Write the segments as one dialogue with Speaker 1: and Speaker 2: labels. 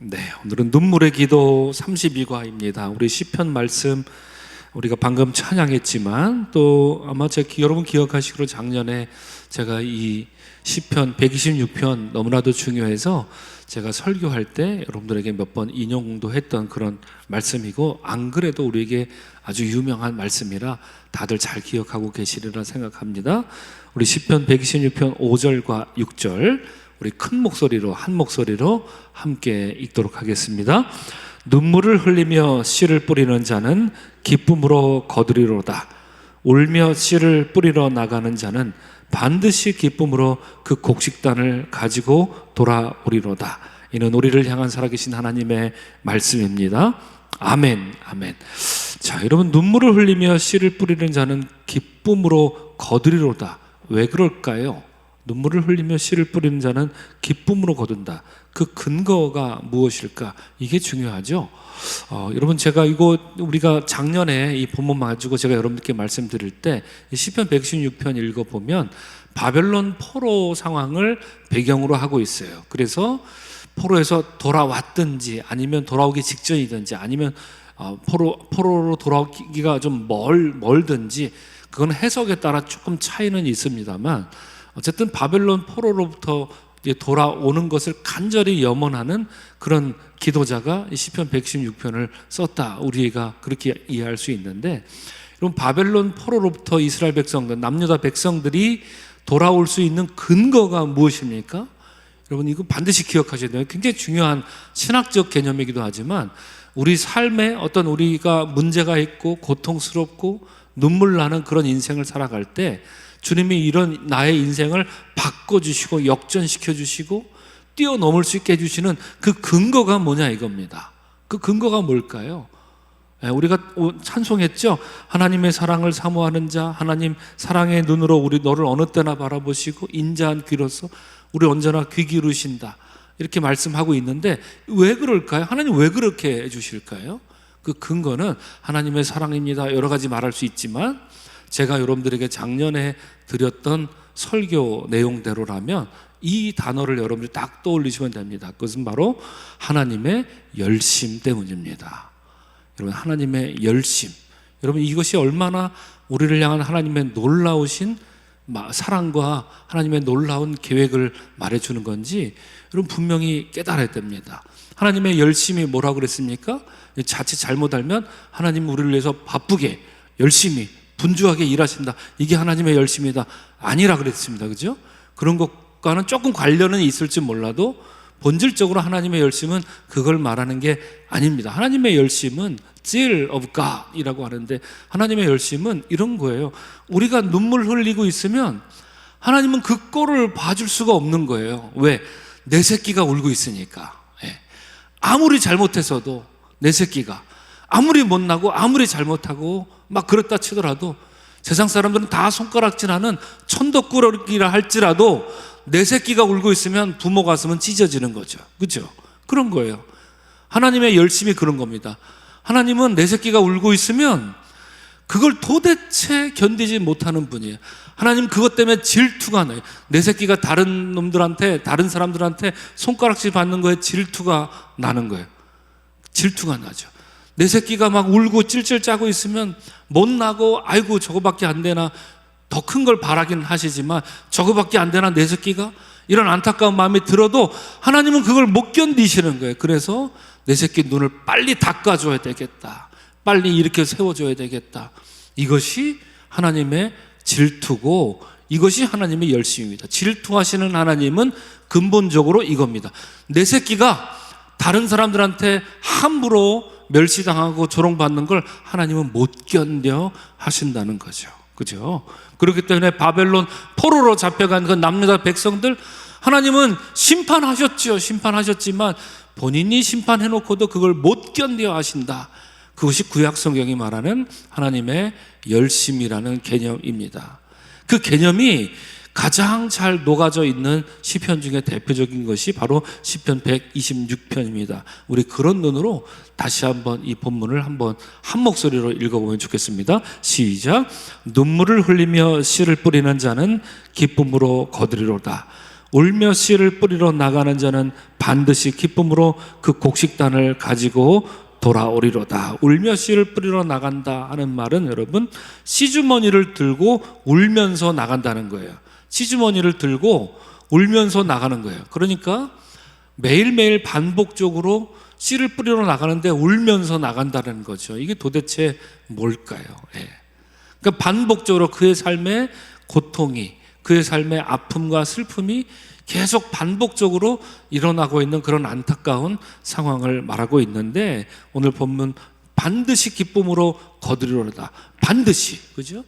Speaker 1: 네, 오늘은 눈물의 기도 32과입니다. 우리 시편 말씀 우리가 방금 찬양했지만 또 아마 여러분 기억하시기로 작년에 제가 이 시편 126편 너무나도 중요해서 제가 설교할 때 여러분들에게 몇 번 인용도 했던 그런 말씀이고, 안 그래도 우리에게 아주 유명한 말씀이라 다들 잘 기억하고 계시리라 생각합니다. 우리 시편 126편 5절과 6절 우리 큰 목소리로, 한 목소리로 함께 읽도록 하겠습니다. 눈물을 흘리며 씨를 뿌리는 자는 기쁨으로 거두리로다. 울며 씨를 뿌리러 나가는 자는 반드시 기쁨으로 그 곡식단을 가지고 돌아오리로다. 이는 우리를 향한 살아계신 하나님의 말씀입니다. 아멘, 아멘. 자, 여러분, 눈물을 흘리며 씨를 뿌리는 자는 기쁨으로 거두리로다. 왜 그럴까요? 눈물을 흘리며 씨를 뿌리는 자는 기쁨으로 거둔다. 그 근거가 무엇일까? 이게 중요하죠. 여러분, 제가 이거 우리가 작년에 이 본문 가지고 제가 여러분들께 말씀드릴 때 시편 116편 읽어보면 바벨론 포로 상황을 배경으로 하고 있어요. 그래서 포로에서 돌아왔든지 아니면 돌아오기 직전이든지 아니면 포로로 돌아오기가 좀 멀든지 그건 해석에 따라 조금 차이는 있습니다만, 어쨌든 바벨론 포로로부터 돌아오는 것을 간절히 염원하는 그런 기도자가 시편 116편을 썼다. 우리가 그렇게 이해할 수 있는데, 여러분, 바벨론 포로로부터 이스라엘 백성들, 남유다 백성들이 돌아올 수 있는 근거가 무엇입니까? 여러분, 이거 반드시 기억하셔야 돼요. 굉장히 중요한 신학적 개념이기도 하지만 우리 삶에 어떤 우리가 문제가 있고 고통스럽고 눈물 나는 그런 인생을 살아갈 때 주님이 이런 나의 인생을 바꿔주시고 역전시켜주시고 뛰어넘을 수 있게 해주시는 그 근거가 뭐냐 이겁니다. 그 근거가 뭘까요? 우리가 찬송했죠. 하나님의 사랑을 사모하는 자, 하나님 사랑의 눈으로 우리 너를 어느 때나 바라보시고 인자한 귀로서 우리 언제나 귀 기울이신다, 이렇게 말씀하고 있는데 왜 그럴까요? 하나님 왜 그렇게 해주실까요? 그 근거는 하나님의 사랑입니다. 여러 가지 말할 수 있지만 제가 여러분들에게 작년에 드렸던 설교 내용대로라면 이 단어를 여러분들이 딱 떠올리시면 됩니다. 그것은 바로 하나님의 열심 때문입니다. 여러분, 하나님의 열심. 여러분, 이것이 얼마나 우리를 향한 하나님의 놀라우신 사랑과 하나님의 놀라운 계획을 말해주는 건지 여러분 분명히 깨달아야 됩니다. 하나님의 열심이 뭐라고 그랬습니까? 자칫 잘못 알면 하나님 우리를 위해서 바쁘게 열심히 분주하게 일하신다, 이게 하나님의 열심이다, 아니라 그랬습니다. 그죠? 그런 것과는 조금 관련은 있을지 몰라도 본질적으로 하나님의 열심은 그걸 말하는 게 아닙니다. 하나님의 열심은 zeal of God 이라고 하는데, 하나님의 열심은 이런 거예요. 우리가 눈물 흘리고 있으면 하나님은 그 꼴을 봐줄 수가 없는 거예요. 왜? 내 새끼가 울고 있으니까. 아무리 잘못해서도 내 새끼가 아무리 못나고 아무리 잘못하고 막 그렇다 치더라도 세상 사람들은 다 손가락질하는 천덕꾸러기라 할지라도 내 새끼가 울고 있으면 부모 가슴은 찢어지는 거죠. 그렇죠? 그런 거예요. 하나님의 열심이 그런 겁니다. 하나님은 내 새끼가 울고 있으면 그걸 도대체 견디지 못하는 분이에요. 하나님 그것 때문에 질투가 나요. 내 새끼가 다른 놈들한테, 다른 사람들한테 손가락질 받는 거에 질투가 나는 거예요. 질투가 나죠. 내 새끼가 막 울고 찔찔 짜고 있으면 못나고 아이고 저거밖에 안 되나, 더 큰 걸 바라긴 하시지만 저거밖에 안 되나 내 새끼가, 이런 안타까운 마음이 들어도 하나님은 그걸 못 견디시는 거예요. 그래서 내 새끼 눈을 빨리 닦아줘야 되겠다, 빨리 이렇게 세워줘야 되겠다. 이것이 하나님의 질투고 이것이 하나님의 열심입니다. 질투하시는 하나님은 근본적으로 이겁니다. 내 새끼가 다른 사람들한테 함부로 멸시당하고 조롱받는 걸 하나님은 못 견뎌 하신다는 거죠. 그죠? 그렇기 때문에 바벨론 포로로 잡혀간 그 남유다 백성들 하나님은 심판하셨죠. 심판하셨지만 본인이 심판해놓고도 그걸 못 견뎌 하신다. 그것이 구약 성경이 말하는 하나님의 열심이라는 개념입니다. 그 개념이 가장 잘 녹아져 있는 시편 중에 대표적인 것이 바로 시편 126편입니다. 우리 그런 눈으로 다시 한번 이 본문을 한번 한 목소리로 읽어보면 좋겠습니다. 시작. 눈물을 흘리며 씨를 뿌리는 자는 기쁨으로 거두리로다. 울며 씨를 뿌리러 나가는 자는 반드시 기쁨으로 그 곡식단을 가지고 돌아오리로다. 울며 씨를 뿌리러 나간다 하는 말은 여러분, 씨주머니를 들고 울면서 나간다는 거예요. 씨주머니를 들고 울면서 나가는 거예요. 그러니까 매일매일 반복적으로 씨를 뿌리러 나가는데 울면서 나간다는 거죠. 이게 도대체 뭘까요? 예. 그러니까 반복적으로 그의 삶의 고통이, 그의 삶의 아픔과 슬픔이 계속 반복적으로 일어나고 있는 그런 안타까운 상황을 말하고 있는데, 오늘 본문 반드시 기쁨으로 거두리로다. 반드시, 그죠?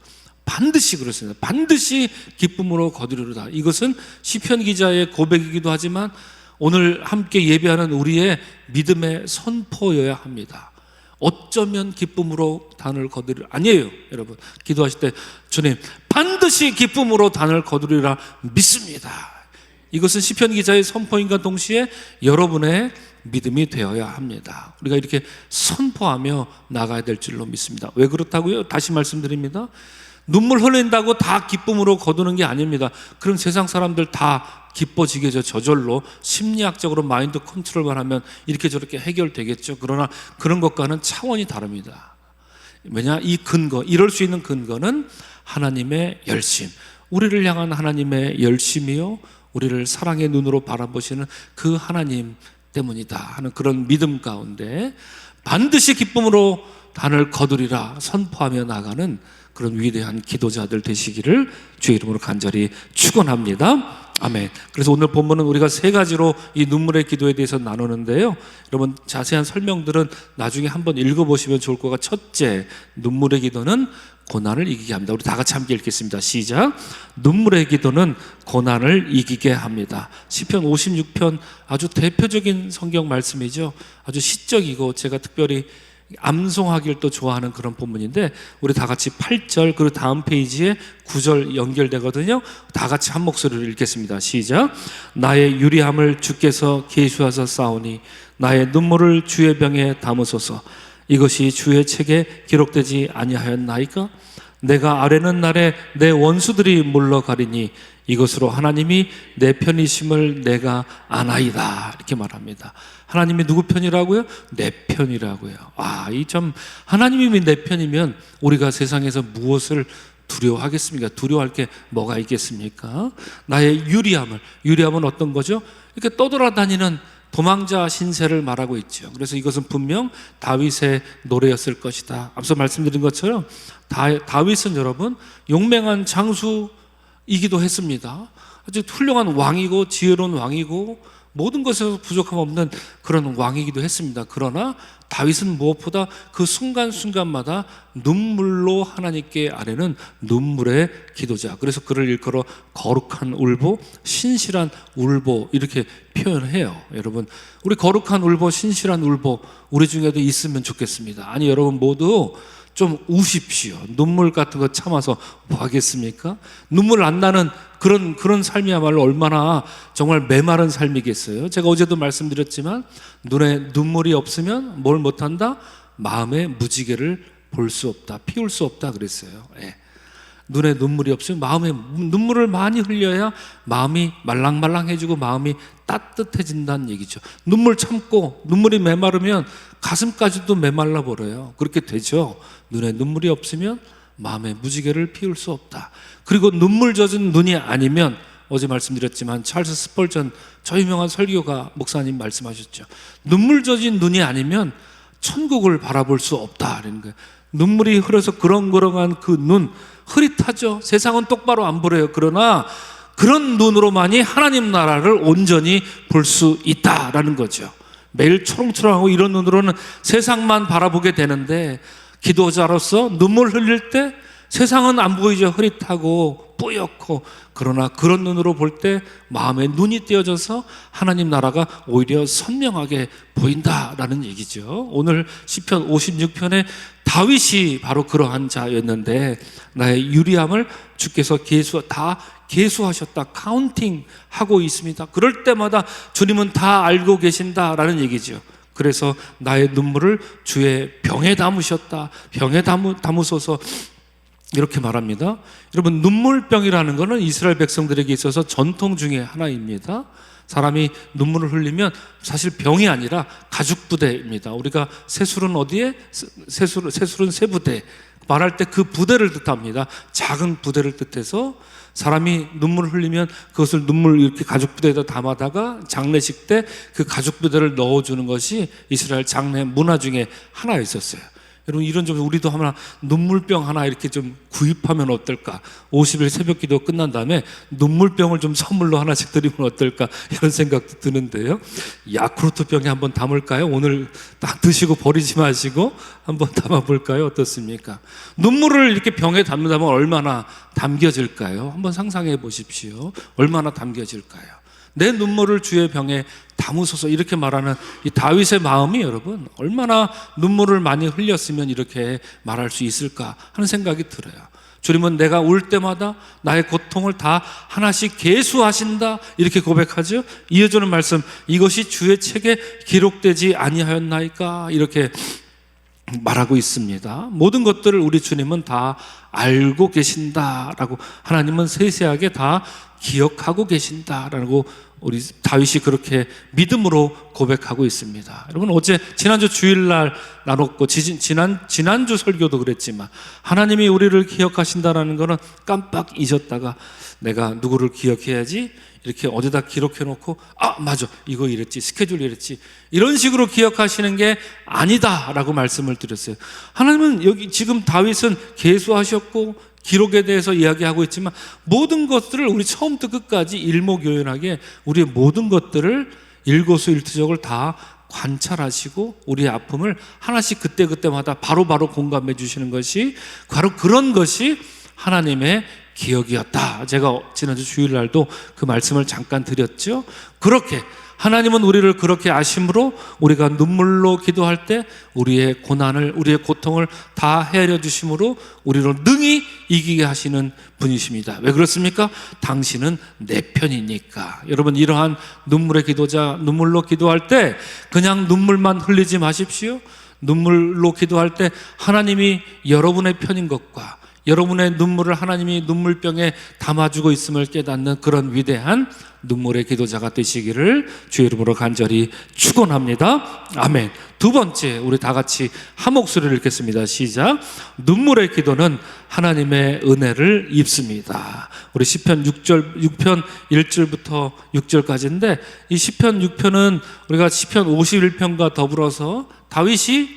Speaker 1: 반드시 그렇습니다. 반드시 기쁨으로 거두리로다. 이것은 시편 기자의 고백이기도 하지만 오늘 함께 예배하는 우리의 믿음의 선포여야 합니다. 어쩌면 기쁨으로 단을 거두리라. 아니에요, 여러분. 기도하실 때 주님 반드시 기쁨으로 단을 거두리라 믿습니다. 이것은 시편 기자의 선포인과 동시에 여러분의 믿음이 되어야 합니다. 우리가 이렇게 선포하며 나가야 될 줄로 믿습니다. 왜 그렇다고요? 다시 말씀드립니다. 눈물 흘린다고 다 기쁨으로 거두는 게 아닙니다. 그럼 세상 사람들 다 기뻐지게 저절로 심리학적으로 마인드 컨트롤만 하면 이렇게 저렇게 해결되겠죠. 그러나 그런 것과는 차원이 다릅니다. 왜냐? 이 근거, 이럴 수 있는 근거는 하나님의 열심, 우리를 향한 하나님의 열심이요, 우리를 사랑의 눈으로 바라보시는 그 하나님 때문이다 하는 그런 믿음 가운데 반드시 기쁨으로 단을 거두리라 선포하며 나가는 그런 위대한 기도자들 되시기를 주의 이름으로 간절히 축원합니다. 아멘. 그래서 오늘 본문은 우리가 세 가지로 이 눈물의 기도에 대해서 나누는데요, 여러분 자세한 설명들은 나중에 한번 읽어보시면 좋을 것 같아요. 첫째, 눈물의 기도는 고난을 이기게 합니다. 우리 다 같이 함께 읽겠습니다. 시작. 눈물의 기도는 고난을 이기게 합니다. 시편 56편 아주 대표적인 성경 말씀이죠. 아주 시적이고 제가 특별히 암송하기를 또 좋아하는 그런 본문인데, 우리 다 같이 8절 그리고 다음 페이지에 9절 연결되거든요. 다 같이 한 목소리로 읽겠습니다. 시작. 나의 유리함을 주께서 계수하사 싸우니 나의 눈물을 주의 병에 담으소서. 이것이 주의 책에 기록되지 아니하였나이까? 내가 아뢰는 날에 내 원수들이 물러가리니 이것으로 하나님이 내 편이심을 내가 아나이다. 이렇게 말합니다. 하나님이 누구 편이라고요? 내 편이라고요. 이 참, 하나님이 내 편이면 우리가 세상에서 무엇을 두려워하겠습니까? 두려워할 게 뭐가 있겠습니까? 나의 유리함은 어떤 거죠? 이렇게 떠돌아다니는 도망자 신세를 말하고 있죠. 그래서 이것은 분명 다윗의 노래였을 것이다. 앞서 말씀드린 것처럼 다윗은 여러분 용맹한 장수이기도 했습니다. 아주 훌륭한 왕이고 지혜로운 왕이고 모든 것에서 부족함 없는 그런 왕이기도 했습니다. 그러나 다윗은 무엇보다 그 순간순간마다 눈물로 하나님께 아뢰는 눈물의 기도자. 그래서 그를 일컬어 거룩한 울보, 신실한 울보 이렇게 표현해요. 여러분, 우리 거룩한 울보, 신실한 울보 우리 중에도 있으면 좋겠습니다. 아니, 여러분 모두 좀 우십시오. 눈물 같은 거 참아서 뭐 하겠습니까? 눈물 안 나는 그런 삶이야말로 얼마나 정말 메마른 삶이겠어요. 제가 어제도 말씀드렸지만 눈에 눈물이 없으면 뭘 못한다? 마음의 무지개를 볼 수 없다, 피울 수 없다 그랬어요. 예. 눈에 눈물이 없으면 마음에 눈물을 많이 흘려야 마음이 말랑말랑해지고 마음이 따뜻해진다는 얘기죠. 눈물 참고 눈물이 메마르면 가슴까지도 메말라 버려요. 그렇게 되죠. 눈에 눈물이 없으면 마음의 무지개를 피울 수 없다. 그리고 눈물 젖은 눈이 아니면, 어제 말씀드렸지만 찰스 스펄전 저 유명한 설교가 목사님 말씀하셨죠. 눈물 젖은 눈이 아니면 천국을 바라볼 수 없다라는 거예요. 눈물이 흘러서 그렁그렁한 그 눈, 흐릿하죠. 세상은 똑바로 안 보여요. 그러나 그런 눈으로만이 하나님 나라를 온전히 볼 수 있다라는 거죠. 매일 초롱초롱하고 이런 눈으로는 세상만 바라보게 되는데, 기도자로서 눈물 흘릴 때 세상은 안 보이죠. 흐릿하고 뿌옇고. 그러나 그런 눈으로 볼 때 마음의 눈이 띄어져서 하나님 나라가 오히려 선명하게 보인다라는 얘기죠. 오늘 시편 56편에 다윗이 바로 그러한 자였는데, 나의 유리함을 주께서 다 계수하셨다, 카운팅 하고 있습니다. 그럴 때마다 주님은 다 알고 계신다라는 얘기죠. 그래서 나의 눈물을 주의 병에 담으셨다, 병에 담으소서. 이렇게 말합니다. 여러분, 눈물병이라는 것은 이스라엘 백성들에게 있어서 전통 중에 하나입니다. 사람이 눈물을 흘리면 사실 병이 아니라 가죽부대입니다. 우리가 세술은 어디에? 세술은 세부대. 말할 때 그 부대를 뜻합니다. 작은 부대를 뜻해서 사람이 눈물을 흘리면 그것을 눈물 이렇게 가죽부대에다 담아다가 장례식 때 그 가죽부대를 넣어주는 것이 이스라엘 장례 문화 중에 하나였었어요. 여러분, 이런 점 우리도 하나 눈물병 하나 이렇게 좀 구입하면 어떨까? 50일 새벽 기도 끝난 다음에 눈물병을 좀 선물로 하나씩 드리면 어떨까? 이런 생각도 드는데요. 야쿠르트 병에 한번 담을까요? 오늘 딱 드시고 버리지 마시고 한번 담아볼까요? 어떻습니까? 눈물을 이렇게 병에 담는다면 얼마나 담겨질까요? 한번 상상해 보십시오. 얼마나 담겨질까요? 내 눈물을 주의 병에 담으소서, 이렇게 말하는 이 다윗의 마음이 여러분 얼마나 눈물을 많이 흘렸으면 이렇게 말할 수 있을까 하는 생각이 들어요. 주님은 내가 울 때마다 나의 고통을 다 하나씩 계수하신다, 이렇게 고백하죠. 이어지는 말씀, 이것이 주의 책에 기록되지 아니하였나이까, 이렇게 말하고 있습니다. 모든 것들을 우리 주님은 다 알고 계신다라고, 하나님은 세세하게 다 기억하고 계신다라고 우리 다윗이 그렇게 믿음으로 고백하고 있습니다. 여러분, 어제 지난주 주일날 나눴고 지난주 설교도 그랬지만 하나님이 우리를 기억하신다라는 것은 깜빡 잊었다가 내가 누구를 기억해야지 이렇게 어디다 기록해 놓고 맞아, 이거 이랬지, 스케줄 이랬지, 이런 식으로 기억하시는 게 아니다라고 말씀을 드렸어요. 하나님은 여기 지금 다윗은 계수하셨고 기록에 대해서 이야기하고 있지만 모든 것들을 우리 처음부터 끝까지 일목요연하게 우리의 모든 것들을 일거수일투족을 다 관찰하시고 우리의 아픔을 하나씩 그때그때마다 바로바로 공감해 주시는 것이 바로 그런 것이 하나님의 기억이었다. 제가 지난주 주일날도 그 말씀을 잠깐 드렸죠. 그렇게 하나님은 우리를 그렇게 아심으로 우리가 눈물로 기도할 때 우리의 고난을, 우리의 고통을 다 헤아려 주심으로 우리를 능히 이기게 하시는 분이십니다. 왜 그렇습니까? 당신은 내 편이니까. 여러분, 이러한 눈물의 기도자, 눈물로 기도할 때 그냥 눈물만 흘리지 마십시오. 눈물로 기도할 때 하나님이 여러분의 편인 것과 여러분의 눈물을 하나님이 눈물병에 담아주고 있음을 깨닫는 그런 위대한 눈물의 기도자가 되시기를 주의 이름으로 간절히 축원합니다. 아멘. 두 번째, 우리 다 같이 한 목소리를 읽겠습니다. 시작. 눈물의 기도는 하나님의 은혜를 입습니다. 우리 시편 6편 1절부터 6절까지인데 이 시편 6편은 우리가 시편 51편과 더불어서 다윗이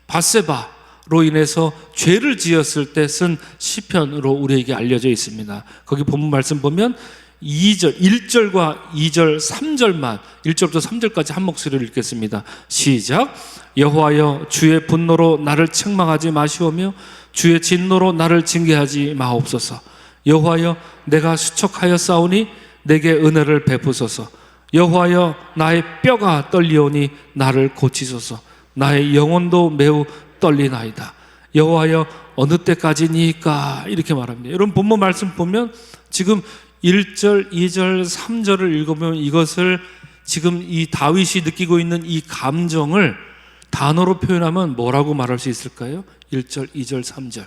Speaker 1: 밧세바로 인해서 죄를 지었을 때 쓴 시편으로 우리에게 알려져 있습니다. 거기 본문 말씀 보면 1절과 2절, 3절만 1절부터 3절까지 한 목소리를 읽겠습니다. 시작. 여호와여, 주의 분노로 나를 책망하지 마시오며 주의 진노로 나를 징계하지 마옵소서. 여호와여, 내가 수척하여 싸우니 내게 은혜를 베푸소서. 여호와여, 나의 뼈가 떨리오니 나를 고치소서. 나의 영혼도 매우 떨리나이다. 여호와여, 어느 때까지니까, 이렇게 말합니다. 여러분, 본문 말씀 보면 지금 1절, 2절, 3절을 읽으면 이것을 지금 이 다윗이 느끼고 있는 이 감정을 단어로 표현하면 뭐라고 말할 수 있을까요? 1절, 2절, 3절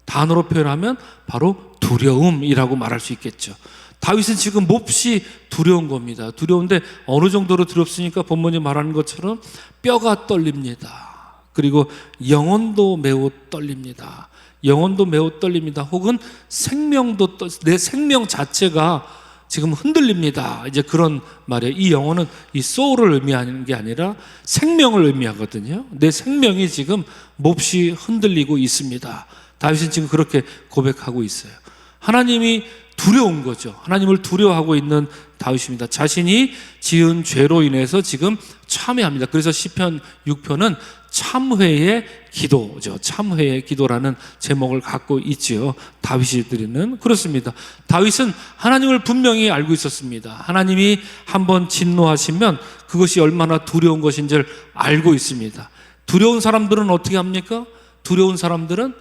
Speaker 1: 단어로 표현하면 바로 두려움이라고 말할 수 있겠죠. 다윗은 지금 몹시 두려운 겁니다. 두려운데 어느 정도로 두렵습니까? 본문이 말하는 것처럼 뼈가 떨립니다. 그리고 영혼도 매우 떨립니다. 영혼도 매우 떨립니다. 혹은 생명도 내 생명 자체가 지금 흔들립니다. 이제 그런 말이에요. 이 영혼은 이 soul을 의미하는 게 아니라 생명을 의미하거든요. 내 생명이 지금 몹시 흔들리고 있습니다. 다윗은 지금 그렇게 고백하고 있어요. 하나님이 두려운 거죠. 하나님을 두려워하고 있는 다윗입니다. 자신이 지은 죄로 인해서 지금 참회합니다. 그래서 시편 6편은 참회의 기도죠. 참회의 기도라는 제목을 갖고 있지요. 다윗이 드리는. 그렇습니다. 다윗은 하나님을 분명히 알고 있었습니다. 하나님이 한번 진노하시면 그것이 얼마나 두려운 것인지를 알고 있습니다. 두려운 사람들은 어떻게 합니까? 두려운 사람들은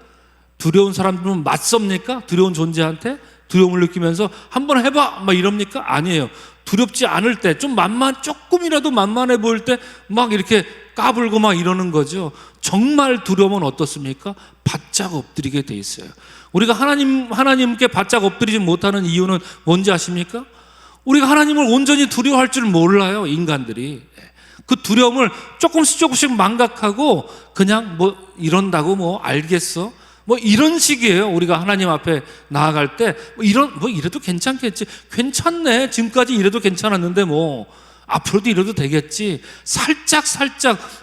Speaker 1: 맞섭니까? 두려운 존재한테 두려움을 느끼면서 한번 해봐 막 이럽니까? 아니에요. 두렵지 않을 때, 조금이라도 만만해 보일 때 막 이렇게 까불고 막 이러는 거죠. 정말 두려움은 어떻습니까? 바짝 엎드리게 돼 있어요. 우리가 하나님께 바짝 엎드리지 못하는 이유는 뭔지 아십니까? 우리가 하나님을 온전히 두려워할 줄 몰라요, 인간들이. 그 두려움을 조금씩 망각하고 그냥 뭐 이런다고 뭐 알겠어? 뭐 이런 식이에요. 우리가 하나님 앞에 나아갈 때 뭐 이래도 괜찮겠지. 괜찮네. 지금까지 이래도 괜찮았는데 뭐 앞으로도 이래도 되겠지. 살짝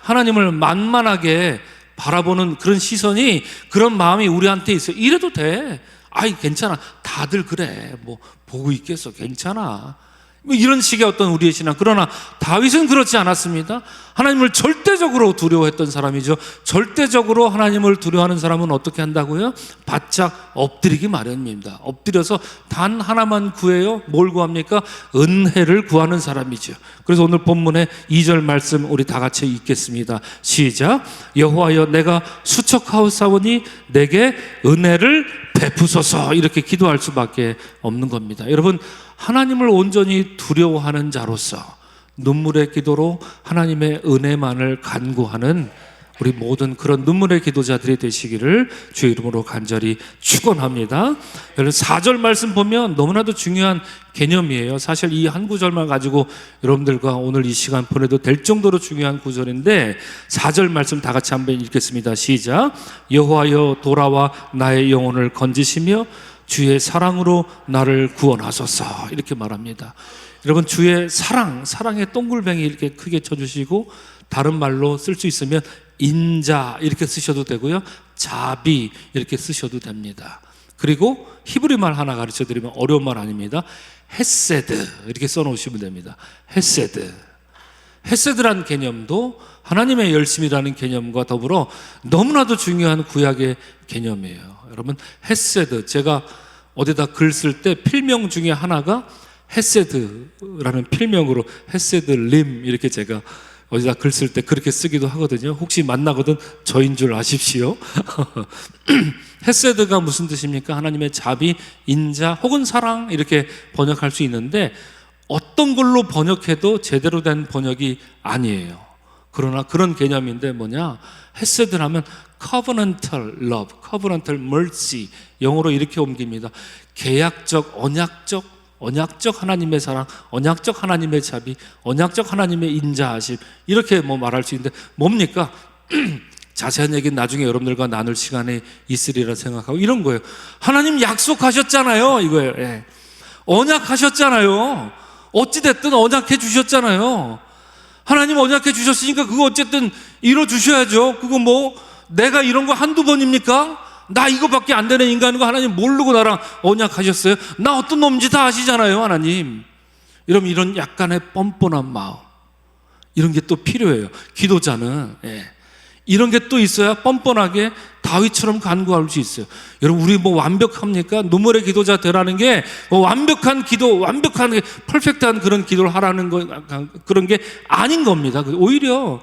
Speaker 1: 하나님을 만만하게 바라보는 그런 시선이, 그런 마음이 우리한테 있어요. 이래도 돼. 아이 괜찮아. 다들 그래. 뭐 보고 있겠어. 괜찮아. 뭐 이런 식의 어떤 우리의 신앙. 그러나 다윗은 그렇지 않았습니다. 하나님을 절대적으로 두려워했던 사람이죠. 절대적으로 하나님을 두려워하는 사람은 어떻게 한다고요? 바짝 엎드리기 마련입니다. 엎드려서 단 하나만 구해요. 뭘 구합니까? 은혜를 구하는 사람이죠. 그래서 오늘 본문의 2절 말씀 우리 다 같이 읽겠습니다. 시작. 여호와여 내가 수척하옵사오니 내게 은혜를 베푸소서. 이렇게 기도할 수밖에 없는 겁니다. 여러분, 하나님을 온전히 두려워하는 자로서 눈물의 기도로 하나님의 은혜만을 간구하는 우리 모든 그런 눈물의 기도자들이 되시기를 주의 이름으로 간절히 축원합니다. 여러분 4절 말씀 보면 너무나도 중요한 개념이에요. 사실 이 한 구절만 가지고 여러분들과 오늘 이 시간 보내도 될 정도로 중요한 구절인데 4절 말씀 다 같이 한번 읽겠습니다. 시작. 여호와여 돌아와 나의 영혼을 건지시며 주의 사랑으로 나를 구원하소서. 이렇게 말합니다. 여러분, 주의 사랑의 동글뱅이 이렇게 크게 쳐주시고, 다른 말로 쓸 수 있으면 인자 이렇게 쓰셔도 되고요, 자비 이렇게 쓰셔도 됩니다. 그리고 히브리 말 하나 가르쳐 드리면, 어려운 말 아닙니다. 헤세드 이렇게 써놓으시면 됩니다. 헤세드라는 개념도 하나님의 열심이라는 개념과 더불어 너무나도 중요한 구약의 개념이에요. 여러분, 헤세드, 제가 어디다 글 쓸 때 필명 중에 하나가 헤세드라는 필명으로 헤세드 림 이렇게 제가 어디다 글 쓸 때 그렇게 쓰기도 하거든요. 혹시 만나거든 저인 줄 아십시오. 헤세드가 무슨 뜻입니까? 하나님의 자비, 인자 혹은 사랑 이렇게 번역할 수 있는데, 어떤 걸로 번역해도 제대로 된 번역이 아니에요. 그러나 그런 개념인데 뭐냐? 헤세드라면 covenantal love, covenantal mercy, 영어로 이렇게 옮깁니다. 계약적, 언약적 하나님의 사랑, 언약적 하나님의 자비, 언약적 하나님의 인자하심, 이렇게 뭐 말할 수 있는데 뭡니까? 자세한 얘기는 나중에 여러분들과 나눌 시간이 있으리라 생각하고, 이런 거예요. 하나님 약속하셨잖아요, 이거예요. 예. 언약하셨잖아요. 어찌됐든 언약해 주셨잖아요. 하나님 언약해 주셨으니까 그거 어쨌든 이뤄 주셔야죠. 그거 뭐 내가 이런 거 한두 번입니까? 나 이거밖에 안 되는 인간인 거 하나님 모르고 나랑 언약하셨어요? 나 어떤 놈인지 다 아시잖아요, 하나님. 여러분, 이런 약간의 뻔뻔한 마음, 이런 게 또 필요해요. 기도자는 이런 게 또 있어야 뻔뻔하게 다윗처럼 간구할 수 있어요. 여러분, 우리 뭐 완벽합니까? 눈물의 기도자 되라는 게 뭐 완벽한 기도, 완벽한 퍼펙트한 그런 기도를 하라는 거, 그런 게 아닌 겁니다. 오히려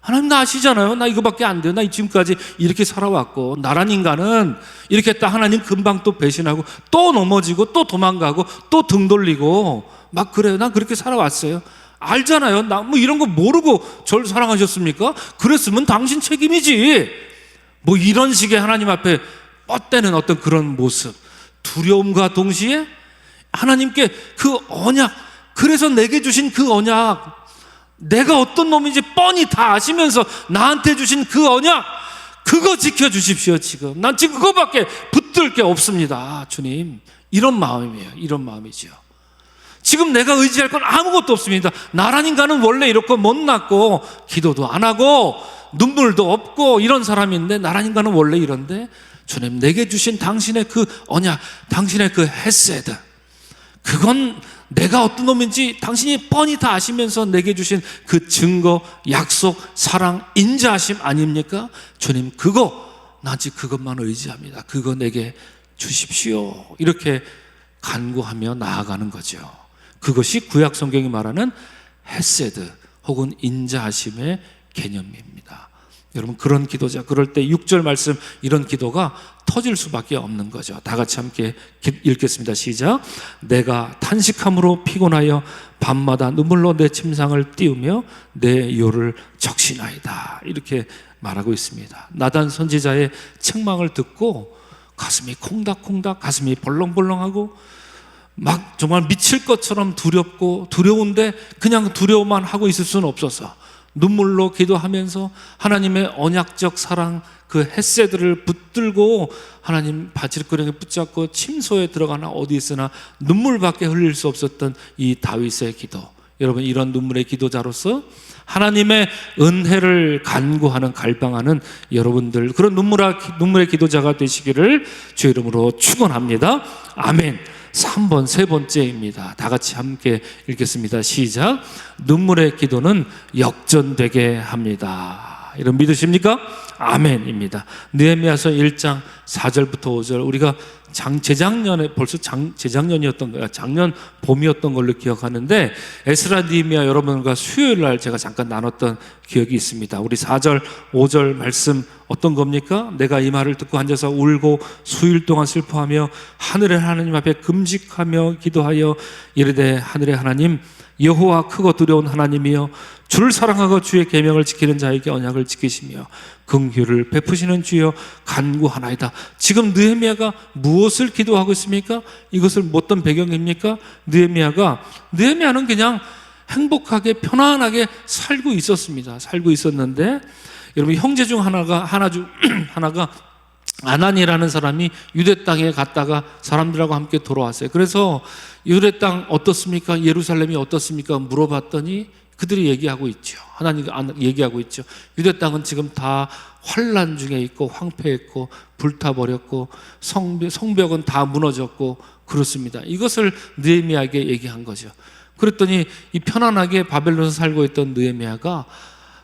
Speaker 1: 하나님 나 아시잖아요. 나 이거밖에 안 돼요. 나 지금까지 이렇게 살아왔고, 나란 인간은 이렇게 딱 하나님 금방 또 배신하고 또 넘어지고 또 도망가고 또 등 돌리고 막 그래요. 난 그렇게 살아왔어요. 알잖아요. 나 뭐 이런 거 모르고 절 사랑하셨습니까? 그랬으면 당신 책임이지. 뭐 이런 식의 하나님 앞에 뻗대는 어떤 그런 모습, 두려움과 동시에 하나님께 그 언약, 그래서 내게 주신 그 언약, 내가 어떤 놈인지 뻔히 다 아시면서 나한테 주신 그 언약, 그거 지켜주십시오. 지금 난 지금 그거밖에 붙들 게 없습니다, 주님. 이런 마음이에요. 이런 마음이죠. 지금 내가 의지할 건 아무것도 없습니다. 나란 인간은 원래 이렇고 못났고 기도도 안 하고 눈물도 없고 이런 사람인데, 나란 인간은 원래 이런데 주님, 내게 주신 당신의 그 언약, 당신의 그 헤세드, 그건 내가 어떤 놈인지 당신이 뻔히 다 아시면서 내게 주신 그 증거, 약속, 사랑, 인자하심 아닙니까? 주님, 그거 나 아직 그것만 의지합니다. 그거 내게 주십시오. 이렇게 간구하며 나아가는 거죠. 그것이 구약 성경이 말하는 헤세드 혹은 인자하심의 개념입니다. 여러분 그런 기도자, 그럴 때 6절 말씀 이런 기도가 터질 수밖에 없는 거죠. 다 같이 함께 읽겠습니다. 시작. 내가 탄식함으로 피곤하여 밤마다 눈물로 내 침상을 띄우며 내 요를 적시나이다. 이렇게 말하고 있습니다. 나단 선지자의 책망을 듣고 가슴이 콩닥콩닥, 가슴이 벌렁벌렁하고 막 정말 미칠 것처럼 두렵고 두려운데 그냥 두려워만 하고 있을 수는 없어서 눈물로 기도하면서 하나님의 언약적 사랑 그 헤세드를 붙들고 하나님 바질거리에 붙잡고 침소에 들어가나 어디 있으나 눈물밖에 흘릴 수 없었던 이 다윗의 기도, 여러분 이런 눈물의 기도자로서 하나님의 은혜를 간구하는 갈망하는 여러분들, 그런 눈물의 기도자가 되시기를 주의 이름으로 축원합니다. 아멘. 3번 세 번째입니다. 다 같이 함께 읽겠습니다. 시작. 눈물의 기도는 역전되게 합니다. 이런 믿으십니까? 아멘입니다. 느헤미야서 1장 4절부터 5절, 우리가 재작년에 벌써 재작년이었던 거야. 작년 봄이었던 걸로 기억하는데 에스라 느헤미야 여러분과 수요일 날 제가 잠깐 나눴던 기억이 있습니다. 우리 4절 5절 말씀 어떤 겁니까? 내가 이 말을 듣고 앉아서 울고 수일 동안 슬퍼하며 하늘의 하나님 앞에 금식하며 기도하여 이르되 하늘의 하나님 여호와 크고 두려운 하나님이여 주를 사랑하고 주의 계명을 지키는 자에게 언약을 지키시며 긍휼을 베푸시는 주여 간구하나이다. 지금 느헤미야가 무엇을 기도하고 있습니까? 이것을 어떤 배경입니까? 느헤미야는 그냥 행복하게 편안하게 살고 있었습니다. 살고 있었는데 여러분 형제 중 하나가 아난이라는 사람이 유대 땅에 갔다가 사람들하고 함께 돌아왔어요. 그래서 유대 땅 어떻습니까? 예루살렘이 어떻습니까? 물어봤더니 그들이 얘기하고 있죠. 하나님 얘기하고 있죠. 유대 땅은 지금 다 환난 중에 있고 황폐했고 불타버렸고 성벽은 다 무너졌고 그렇습니다. 이것을 느헤미야에게 얘기한 거죠. 그랬더니 이 편안하게 바벨론에서 살고 있던 느헤미야가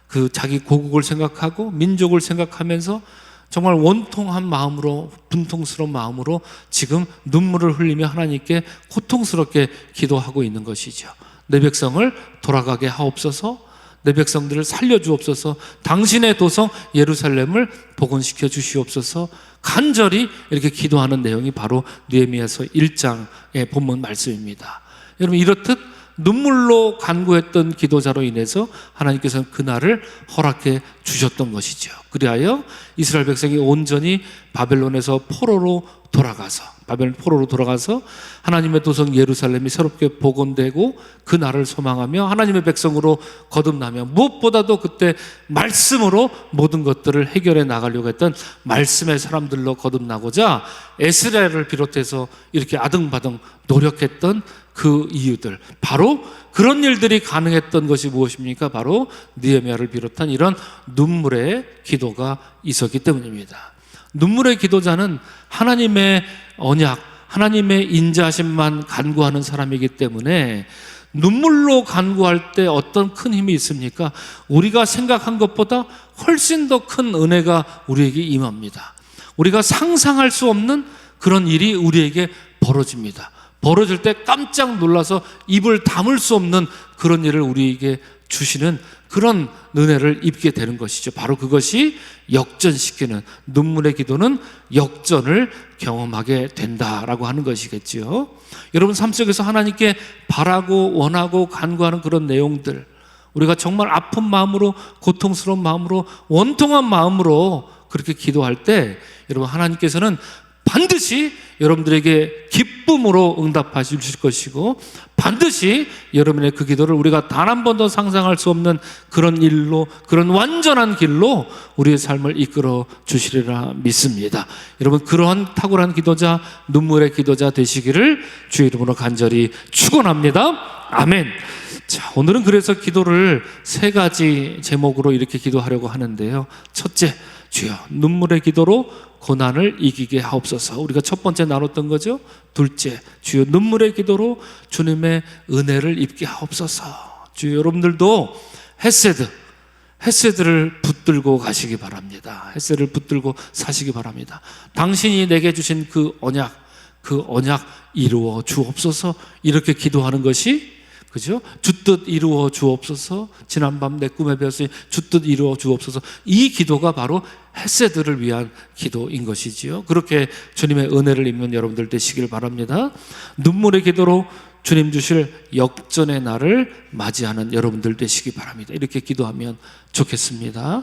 Speaker 1: 그 자기 고국을 생각하고 민족을 생각하면서 정말 원통한 마음으로, 분통스러운 마음으로 지금 눈물을 흘리며 하나님께 고통스럽게 기도하고 있는 것이죠. 내 백성을 돌아가게 하옵소서, 내 백성들을 살려주옵소서, 당신의 도성 예루살렘을 복원시켜 주시옵소서, 간절히 이렇게 기도하는 내용이 바로 느헤미야서 1장의 본문 말씀입니다. 여러분 이렇듯 눈물로 간구했던 기도자로 인해서 하나님께서는 그날을 허락해 주셨던 것이죠. 그리하여 이스라엘 백성이 온전히 바벨론에서 포로로 돌아가서 하나님의 도성 예루살렘이 새롭게 복원되고 그 날을 소망하며 하나님의 백성으로 거듭나며 무엇보다도 그때 말씀으로 모든 것들을 해결해 나가려고 했던 말씀의 사람들로 거듭나고자 에스라엘을 비롯해서 이렇게 아등바등 노력했던 그 이유들, 바로 그런 일들이 가능했던 것이 무엇입니까? 바로 느헤미야를 비롯한 이런 눈물의 기도가 있었기 때문입니다. 눈물의 기도자는 하나님의 언약, 하나님의 인자하심만 간구하는 사람이기 때문에 눈물로 간구할 때 어떤 큰 힘이 있습니까? 우리가 생각한 것보다 훨씬 더 큰 은혜가 우리에게 임합니다. 우리가 상상할 수 없는 그런 일이 우리에게 벌어집니다. 벌어질 때 깜짝 놀라서 입을 다물 수 없는 그런 일을 우리에게 주시는 그런 은혜를 입게 되는 것이죠. 바로 그것이 역전시키는, 눈물의 기도는 역전을 경험하게 된다라고 하는 것이겠죠. 여러분 삶 속에서 하나님께 바라고 원하고 간구하는 그런 내용들, 우리가 정말 아픈 마음으로, 고통스러운 마음으로, 원통한 마음으로 그렇게 기도할 때 여러분 하나님께서는 반드시 여러분들에게 기쁨으로 응답하실 것이고 반드시 여러분의 그 기도를 우리가 단 한 번도 상상할 수 없는 그런 일로, 그런 완전한 길로 우리의 삶을 이끌어 주시리라 믿습니다. 여러분 그러한 탁월한 기도자, 눈물의 기도자 되시기를 주의 이름으로 간절히 축원합니다. 아멘. 자, 오늘은 그래서 기도를 세 가지 제목으로 이렇게 기도하려고 하는데요. 첫째, 주여 눈물의 기도로 고난을 이기게 하옵소서. 우리가 첫 번째 나눴던 거죠. 둘째, 주여 눈물의 기도로 주님의 은혜를 입게 하옵소서. 주여 여러분들도 헤세드를 붙들고 가시기 바랍니다. 헤세드를 붙들고 사시기 바랍니다. 당신이 내게 주신 그 언약 이루어 주옵소서. 이렇게 기도하는 것이 그죠? 주 뜻 이루어 주옵소서. 지난밤 내 꿈에 배웠으니 주 뜻 이루어 주옵소서. 이 기도가 바로 헤세드를 위한 기도인 것이지요. 그렇게 주님의 은혜를 입는 여러분들 되시길 바랍니다. 눈물의 기도로 주님 주실 역전의 날을 맞이하는 여러분들 되시기 바랍니다. 이렇게 기도하면 좋겠습니다.